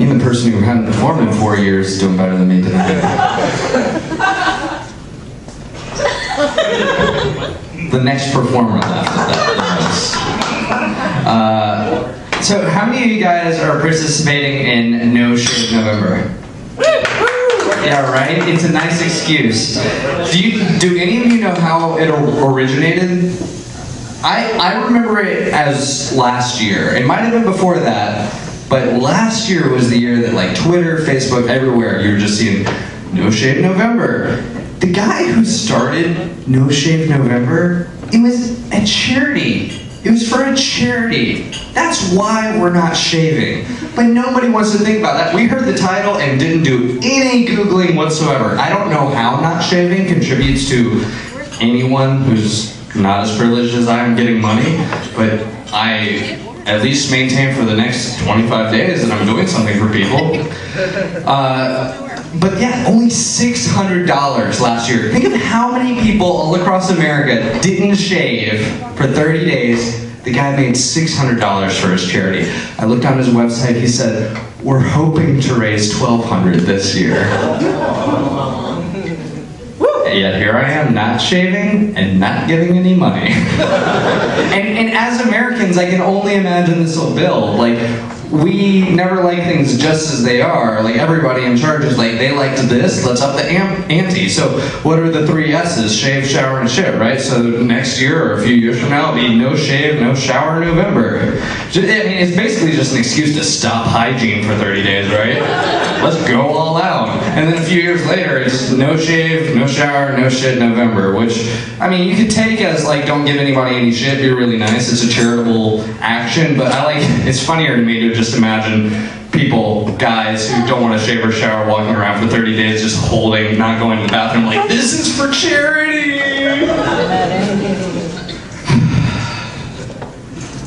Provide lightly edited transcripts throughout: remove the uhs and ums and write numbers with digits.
Even the person who hadn't performed in 4 years is doing better than me tonight. The next performer left. So how many of you guys are participating in No Shave November? Yeah, right? It's a nice excuse. Do any of you know how it originated? I remember it as last year. It might have been before that, but last year was the year that like Twitter, Facebook, everywhere, you were just seeing No Shave November. The guy who started No Shave November, it was a charity. It was for a charity. That's why we're not shaving. But nobody wants to think about that. We heard the title and didn't do any Googling whatsoever. I don't know how not shaving contributes to anyone who's not as privileged as I am getting money, but I at least maintain for the next 25 days that I'm doing something for people. But yeah, only $600 last year. Think of how many people all across America didn't shave for 30 days. The guy made $600 for his charity. I looked on his website, he said, we're hoping to raise $1,200 this year. Yet here I am, not shaving and not giving any money. and as Americans, I can only imagine this will build. Like, we never like things just as they are. Like, everybody in charge is like, they liked this, let's up the ante. So what are the 3 S's? Shave, shower, and shit, right? So next year or a few years from now, it'll be no shave, no shower November. I mean, it's basically just an excuse to stop hygiene for 30 days, right? Let's go all out. And then a few years later, it's no shave, no shower, no shit November, which, I mean, you could take as like, don't give anybody any shit, be really nice, it's a charitable action, but it's funnier to me to just imagine people, guys who don't want to shave or shower, walking around for 30 days just holding, not going to the bathroom like, this is for charity!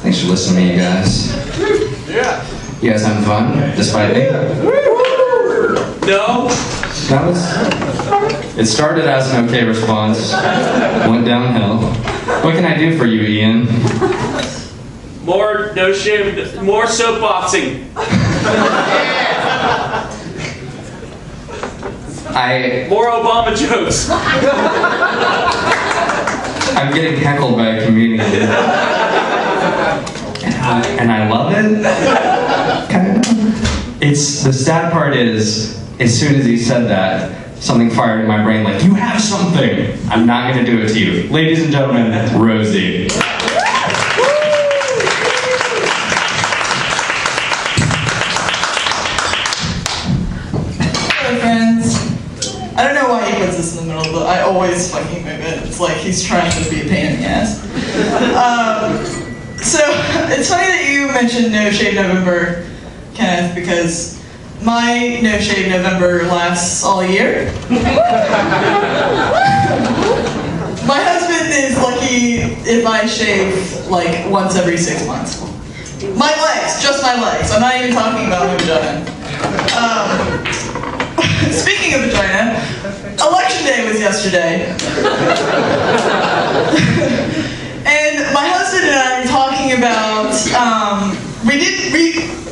Thanks for listening to me, you guys. Yeah. You guys having fun, despite me? No. It started as an okay response, went downhill. What can I do for you, Ian? More no shave, more soapboxing. More Obama jokes. I'm getting heckled by a comedian. And I love it. Kind of. The sad part is, as soon as he said that, something fired in my brain like, you have something! I'm not gonna do it to you. Ladies and gentlemen, Rosy. Hello, friends. I don't know why he puts this in the middle, but I always fucking move it. It's like he's trying to be a pain in the ass. So, it's funny that you mentioned No Shave November, Kenneth, because my No Shave November lasts all year. My husband is lucky if I shave like once every 6 months. My legs, just my legs. I'm not even talking about my vagina. Speaking of vagina, election day was yesterday. And my husband and I were talking about,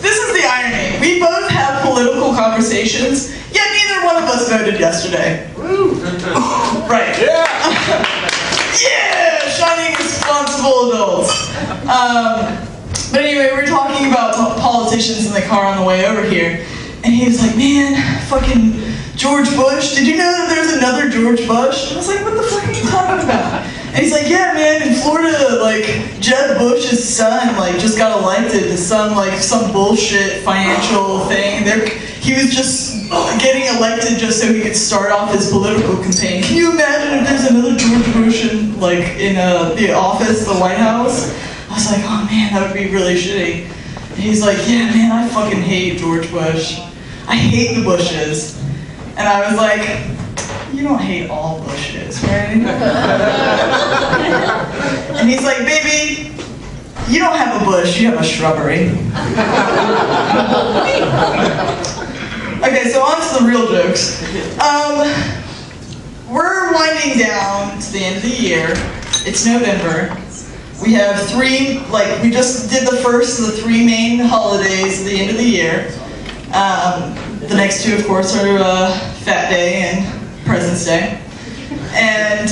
this is the irony. We both have political conversations, yet neither one of us voted yesterday. Right. Yeah. Yeah, shining responsible adults. But anyway, we were talking about politicians in the car on the way over here, and he was like, man, fucking George Bush, did you know that there's another George Bush? And I was like, what the fuck are you talking about? And he's like, yeah, man, in Florida, like, Jeb Bush's son, like, just got elected. His son, like, some bullshit financial thing. He was just getting elected just so he could start off his political campaign. Can you imagine if there's another George Bush in, like, in the office, the White House? I was like, oh man, that would be really shitty. And he's like, yeah, man, I fucking hate George Bush. I hate the Bushes. And I was like, you don't hate all Bushes, right? And he's like, baby, you don't have a bush, you have a shrubbery. Okay, so on to the real jokes. We're winding down to the end of the year. It's November. We have we just did the first of the 3 main holidays at the end of the year. The next two, of course, are Fat Day and President's Day. And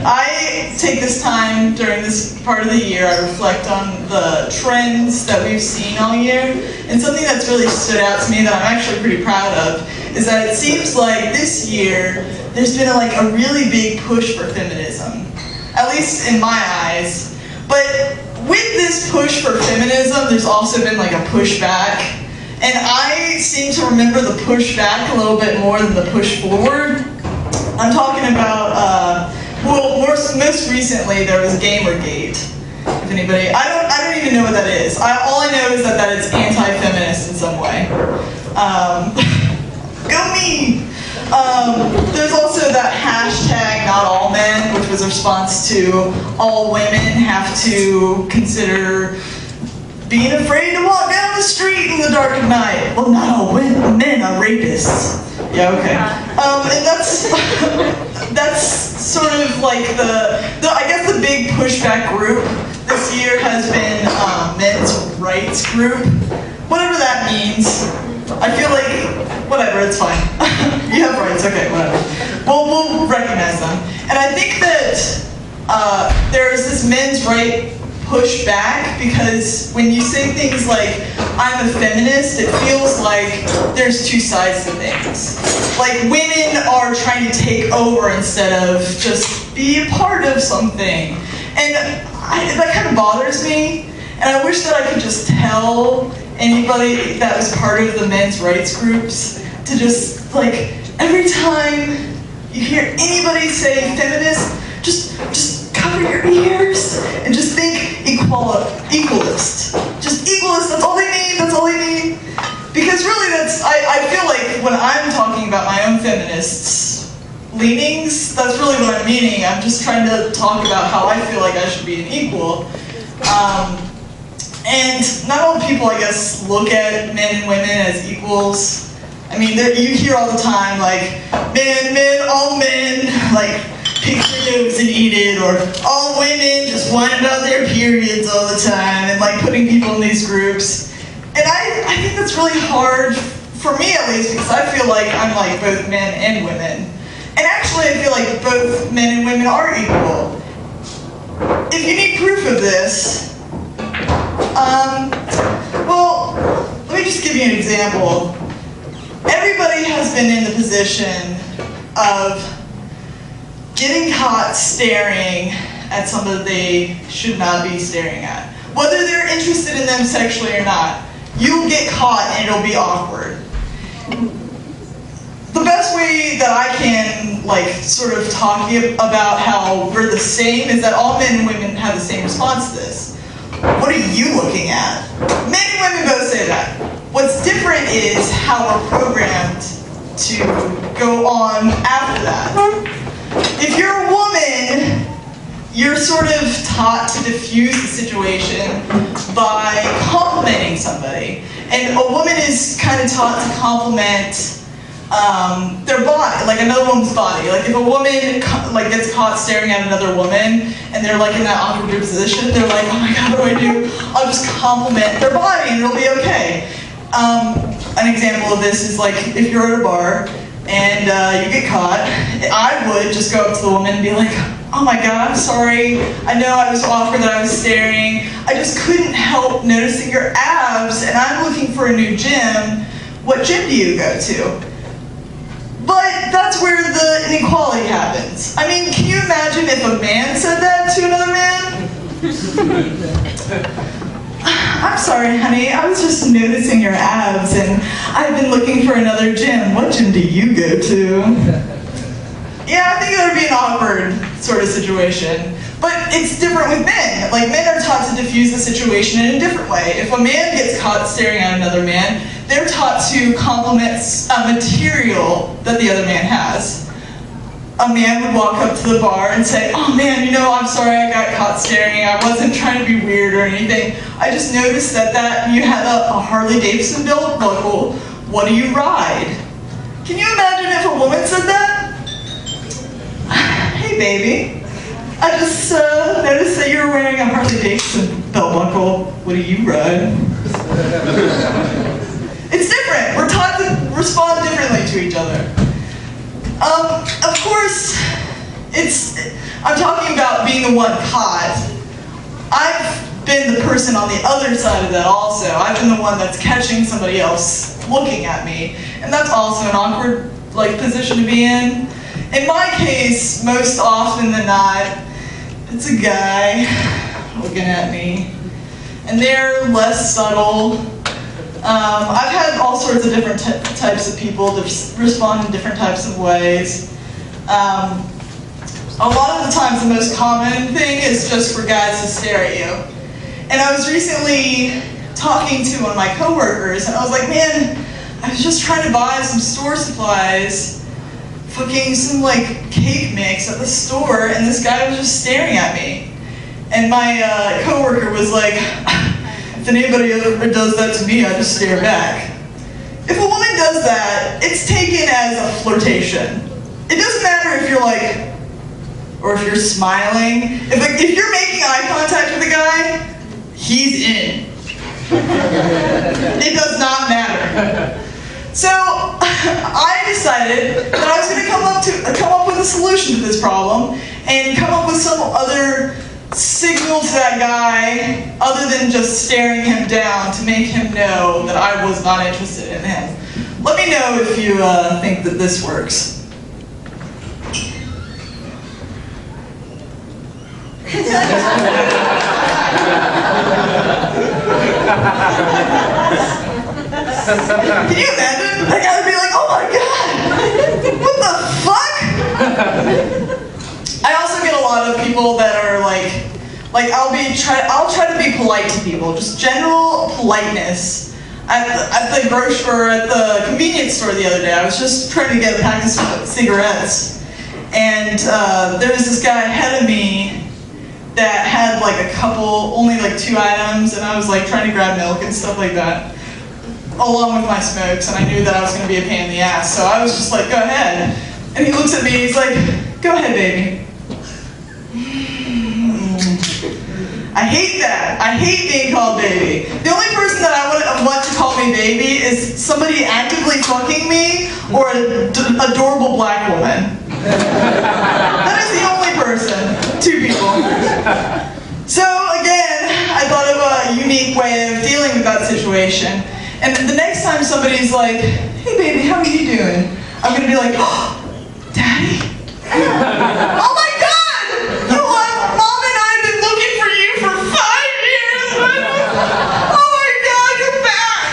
I take this time during this part of the year, I reflect on the trends that we've seen all year. And something that's really stood out to me that I'm actually pretty proud of is that it seems like this year there's been a really big push for feminism, at least in my eyes. But with this push for feminism, there's also been like a pushback. And I seem to remember the pushback a little bit more than the push forward. I'm talking about, most recently there was Gamergate. If anybody, I don't even know what that is. All I know is that it's anti-feminist in some way. Go me! There's also that hashtag #NotAllMen, which was a response to all women have to consider being afraid to walk down the street in the dark of night. Well, not all men are rapists. Yeah, okay. And that's sort of like I guess the big pushback group this year has been men's rights group. Whatever that means. I feel like, whatever, it's fine. You have rights, okay, whatever. We'll recognize them. And I think that there's this men's right pushback because when you say things like, I'm a feminist, it feels like there's two sides to things. Like women are trying to take over instead of just be a part of something. And that kind of bothers me. And I wish that I could just tell anybody that was part of the men's rights groups to just, every time you hear anybody say feminist, just cover your ears and just think equalist. Just equalist, that's all they need. Because really I feel like when I'm talking about my own feminists leanings, that's really what I'm meaning. I'm just trying to talk about how I feel like I should be an equal. And not all people, I guess, look at men and women as equals. I mean, you hear all the time, men, all men, pick your nose and eat it, or all women just whine about their periods all the time, and putting people in these groups. And I think that's really hard, for me at least, because I feel like I'm both men and women. And actually, I feel like both men and women are equal. If you need proof of this, well, let me just give you an example. Everybody has been in the position of getting caught staring at somebody they should not be staring at. Whether they're interested in them sexually or not, you'll get caught and it'll be awkward. The best way that I can, sort of talk about how we're the same is that all men and women have the same response to this. What are you looking at? Men and women both say that. What's different is how we're programmed to go on after that. If you're a woman, you're sort of taught to diffuse the situation by complimenting somebody. And a woman is kind of taught to compliment their body, another woman's body. If a woman gets caught staring at another woman and they're in that awkward position, they're like, oh my god, what do? I'll just compliment their body and it'll be okay. An example of this is if you're at a bar and you get caught, I would just go up to the woman and be like, oh my god, I'm sorry. I know I was awkward that I was staring. I just couldn't help noticing your abs and I'm looking for a new gym. What gym do you go to? But that's where the inequality happens. I mean, can you imagine if a man said that to another man? I'm sorry, honey, I was just noticing your abs and I've been looking for another gym. What gym do you go to? Yeah, I think it would be an awkward sort of situation. But it's different with men. Men are taught to diffuse the situation in a different way. If a man gets caught staring at another man, they're taught to compliment a material that the other man has. A man would walk up to the bar and say, oh man, I'm sorry I got caught staring. I wasn't trying to be weird or anything. I just noticed that you had a Harley Davidson belt buckle. What do you ride? Can you imagine if a woman said that? Hey baby, I just noticed that you're wearing a Harley Davidson belt buckle. What do you ride? It's respond differently to each other. Of course, I'm talking about being the one caught. I've been the person on the other side of that also. I've been the one that's catching somebody else looking at me, and that's also an awkward position to be in. In my case, most often than not, it's a guy looking at me, and they're less subtle. I've had all sorts of different types of people that respond in different types of ways. A lot of the times the most common thing is just for guys to stare at you. And I was recently talking to one of my coworkers, and I was like, man, I was just trying to buy some store supplies, fucking some cake mix at the store, and this guy was just staring at me. And my coworker was like, if anybody ever does that to me, I just stare back. If a woman does that, it's taken as a flirtation. It doesn't matter if you're or if you're smiling. If you're making eye contact with a guy, he's in. It does not matter. So I decided that I was going to come up with a solution to this problem and come up with some other signal to that guy other than just staring him down to make him know that I was not interested in him. Let me know if you think that this works. Can you imagine? That guy would be like, oh my god, what the fuck? I also get a lot of people that are I'll try to be polite to people, just general politeness. At the grocery or at the convenience store the other day, I was just trying to get a pack of cigarettes, and there was this guy ahead of me that had only 2 items, and I was trying to grab milk and stuff like that, along with my smokes, and I knew that I was going to be a pain in the ass, so I was just like, go ahead. And he looks at me, he's like, go ahead, baby. I hate that. I hate being called baby. The only person that I want to call me baby is somebody actively fucking me or an adorable black woman. That is the only person. 2 people. So again, I thought of a unique way of dealing with that situation. And the next time somebody's like, hey baby, how are you doing? I'm going to be like, oh, daddy? Oh my god! You what? Mom and I have been looking for you for 5 years! Oh my god, you're back!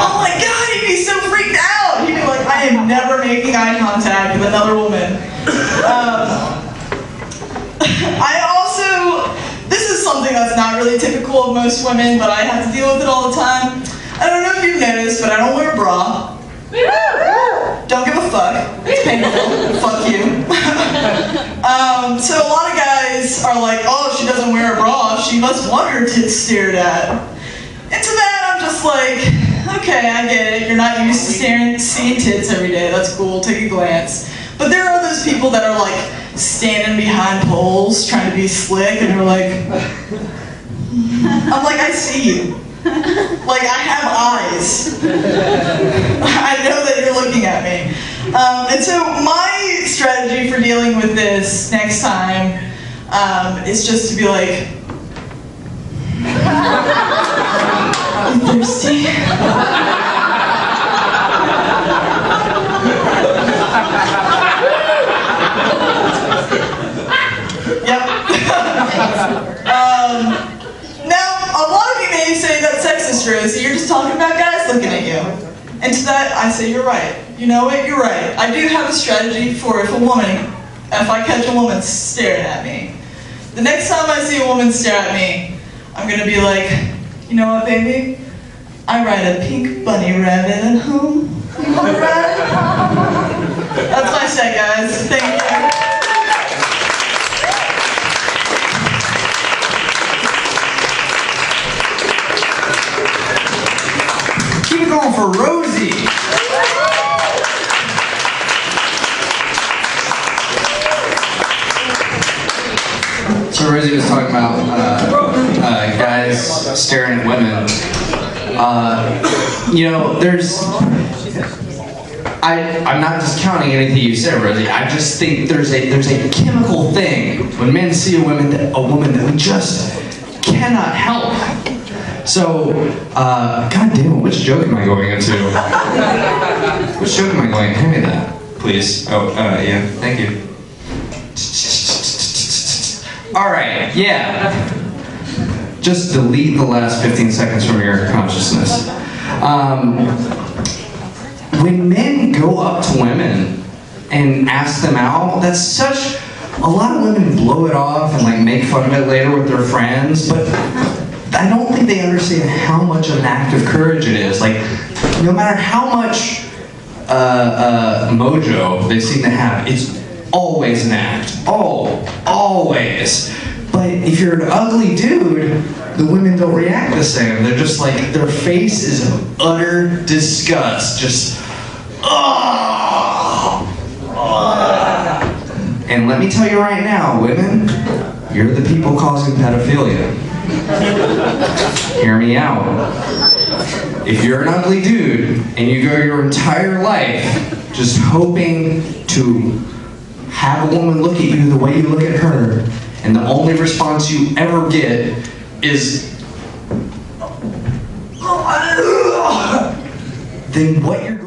Oh my god, he'd be so freaked out! He'd be like, I am never making eye contact with another woman. This is something that's not really typical of most women, but I have to deal with it all the time. I don't know if you've noticed, but I don't wear a bra. Don't give a fuck. It's painful. Fuck you. So a lot of guys are like, oh, she doesn't wear a bra, she must want her tits stared at. And to that, I'm just like, okay, I get it. You're not used to seeing tits every day. That's cool. Take a glance. But there are those people that are standing behind poles trying to be slick, and they're like, I'm like, I see you. I have eyes. I know that you're looking at me. And so my strategy for dealing with this next time is just to be like, you thirsty? Yep. Now, a lot of you may say that's sexist, Rosy. You're just talking about guys looking at you. And to that, I say you're right. You know what? You're right. I do have a strategy for if I catch a woman staring at me. The next time I see a woman stare at me, I'm gonna be like, you know what, baby? I ride a pink bunny rabbit at home. You wanna ride? That's my set, guys. Thank you. Going for Rosy. So Rosy was talking about guys staring at women. There's I'm not discounting anything you said, Rosie. I just think there's a chemical thing when men see a woman that we just cannot help. So, God damn it, which joke am I going into? Which joke am I going? Hand me that, please. Oh, yeah, thank you. All right, yeah. Just delete the last 15 seconds from your consciousness. When men go up to women and ask them out, that's such... A lot of women blow it off and like make fun of it later with their friends, but I don't think they understand how much of an act of courage it is. Like, no matter how much mojo they seem to have, it's always an act. Always. But if you're an ugly dude, the women don't react the same. They're just like, their face is utter disgust. Just, And let me tell you right now, women, you're the people causing pedophilia. Hear me out. If you're an ugly dude and you go your entire life just hoping to have a woman look at you the way you look at her, and the only response you ever get is, then what you're